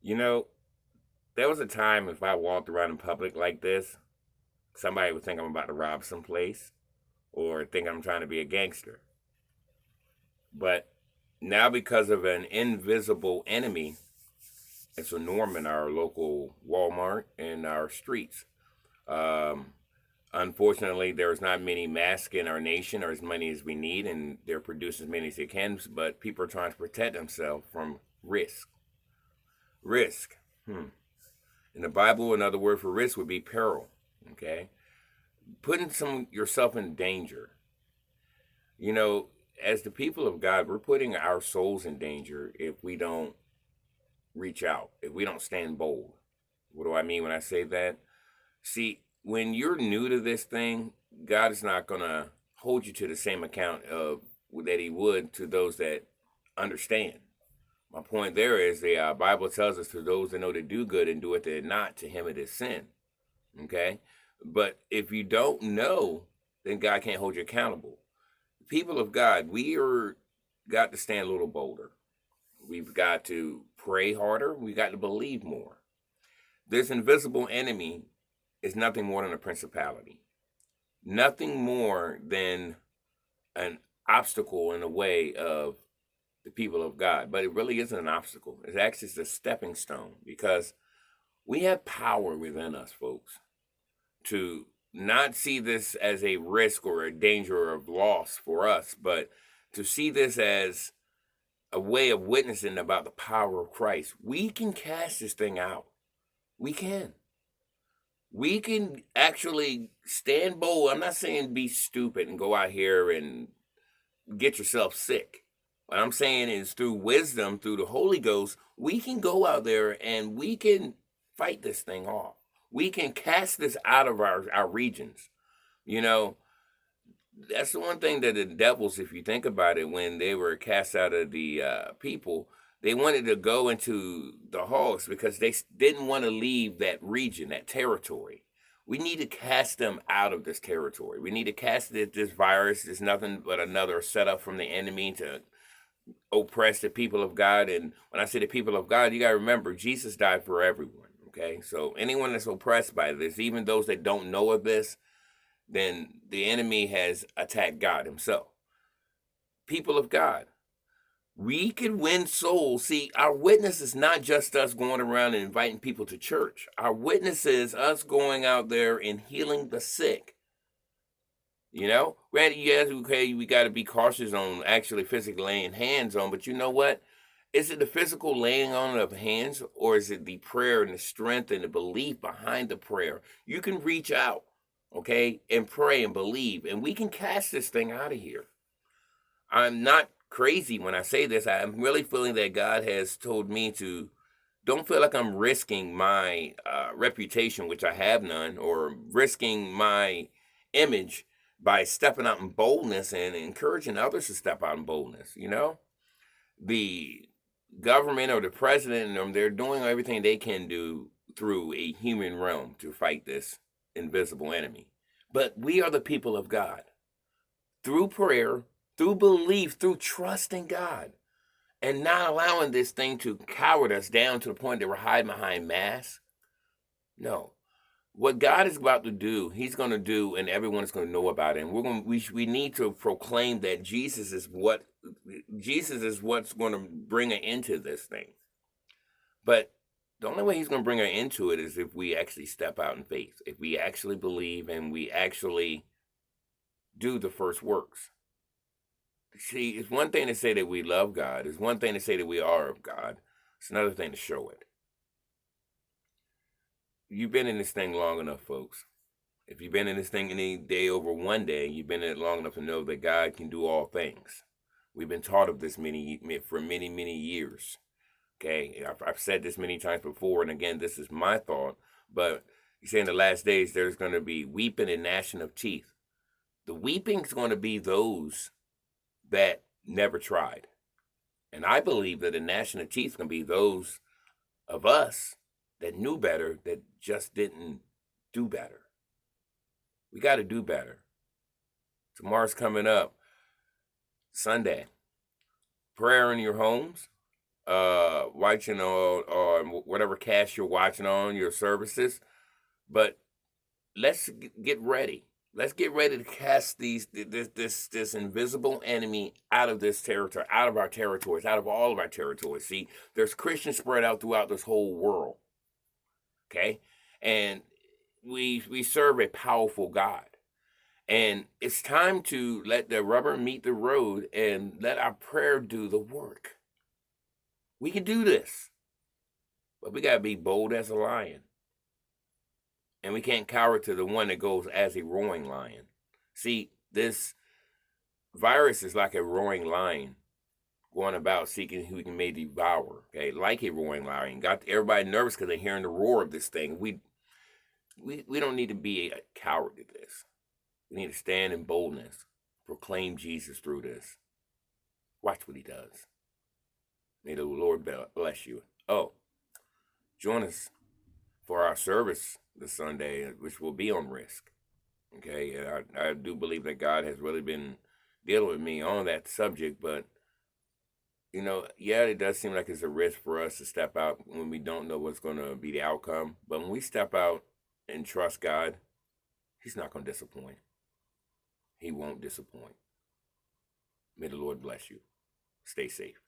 You know, there was a time if I walked around in public like this, somebody would think I'm about to rob some place or think I'm trying to be a gangster. But now, because of an invisible enemy, it's a norm in our local Walmart and our streets. Um, Unfortunately, there's not many masks in our nation or as many as we need, and they're producing as many as they can. But people are trying to protect themselves from risk. Risk. In the Bible, another word for risk would be peril. Okay, putting some yourself in danger. You know, as the people of God, we're putting our souls in danger if we don't reach out, if we don't stand bold. What do I mean when I say that? See, when you're new to this thing, God is not going to hold you to the same account of that He would to those that understand. My point there is the Bible tells us to those that know to do good and do it that not, to him it is sin. Okay, but if you don't know, then God can't hold you accountable. People of God, we are got to stand a little bolder. We've got to pray harder. We've got to believe more. This invisible enemy is nothing more than a principality, nothing more than an obstacle in the way of the people of God. But it really isn't an obstacle. It's actually just a stepping stone because we have power within us, folks, to not see this as a risk or a danger of loss for us, but to see this as a way of witnessing about the power of Christ. We can cast this thing out. We can. We can actually stand bold. I'm not saying be stupid and go out here and get yourself sick. What I'm saying is through wisdom, through the Holy Ghost, we can go out there and we can fight this thing off. We can cast this out of our regions. You know, that's the one thing that the devils, if you think about it, when they were cast out of the people, they wanted to go into the hogs because they didn't want to leave that region, that territory. We need to cast them out of this territory. We need to cast this virus. It's nothing but another setup from the enemy to oppress the people of God. And when I say the people of God, you got to remember Jesus died for everyone. Okay, so anyone that's oppressed by this, even those that don't know of this, then the enemy has attacked God Himself. People of God, we can win souls. See, our witness is not just us going around and inviting people to church. Our witness is us going out there and healing the sick. You know, granted, yes, okay, we got to be cautious on actually physically laying hands on, but you know what? Is it the physical laying on of hands, or is it the prayer and the strength and the belief behind the prayer? You can reach out, okay, and pray and believe, and we can cast this thing out of here. I'm not crazy when I say this. I'm really feeling that God has told me to don't feel like I'm risking my reputation, which I have none, or risking my image by stepping out in boldness and encouraging others to step out in boldness. You know, the government or the president and them, they're doing everything they can do through a human realm to fight this invisible enemy. But we are the people of God through prayer, through belief, through trust in God, and not allowing this thing to coward us down to the point that we're hiding behind masks. No. What God is about to do, He's going to do, and everyone is going to know about it. And we need to proclaim that Jesus is what's going to bring an end to this thing. But the only way He's going to bring an end to it is if we actually step out in faith, if we actually believe, and we actually do the first works. See, it's one thing to say that we love God. It's one thing to say that we are of God. It's another thing to show it. You've been in this thing long enough, folks. If you've been in this thing any day over one day, you've been in it long enough to know that God can do all things. We've been taught of this for many, many years. Okay, I've said this many times before, and again, this is my thought. But you say in the last days, there's going to be weeping and gnashing of teeth. The weeping's going to be those that never tried. And I believe that the gnashing of teeth can be those of us that knew better that just didn't do better. We got to do better. Tomorrow's coming up, Sunday. Prayer in your homes. watching on whatever cast you're watching on your services. But let's get ready. Let's get ready to cast this invisible enemy out of this territory, out of our territories, out of all of our territories. See, there's Christians spread out throughout this whole world. Okay, and we serve a powerful God. And it's time to let the rubber meet the road and let our prayer do the work. We can do this, but we got to be bold as a lion. And we can't cower to the one that goes as a roaring lion. See, this virus is like a roaring lion going about seeking who he may devour, okay? Like a roaring lion. Got everybody nervous because they're hearing the roar of this thing. We don't need to be a coward to this. We need to stand in boldness, proclaim Jesus through this. Watch what he does. May the Lord bless you. Oh, join us for our service this Sunday, which will be on risk. Okay, and I do believe that God has really been dealing with me on that subject, but yeah, it does seem like it's a risk for us to step out when we don't know what's going to be the outcome. But when we step out and trust God, he's not going to disappoint. He won't disappoint. May the Lord bless you. Stay safe.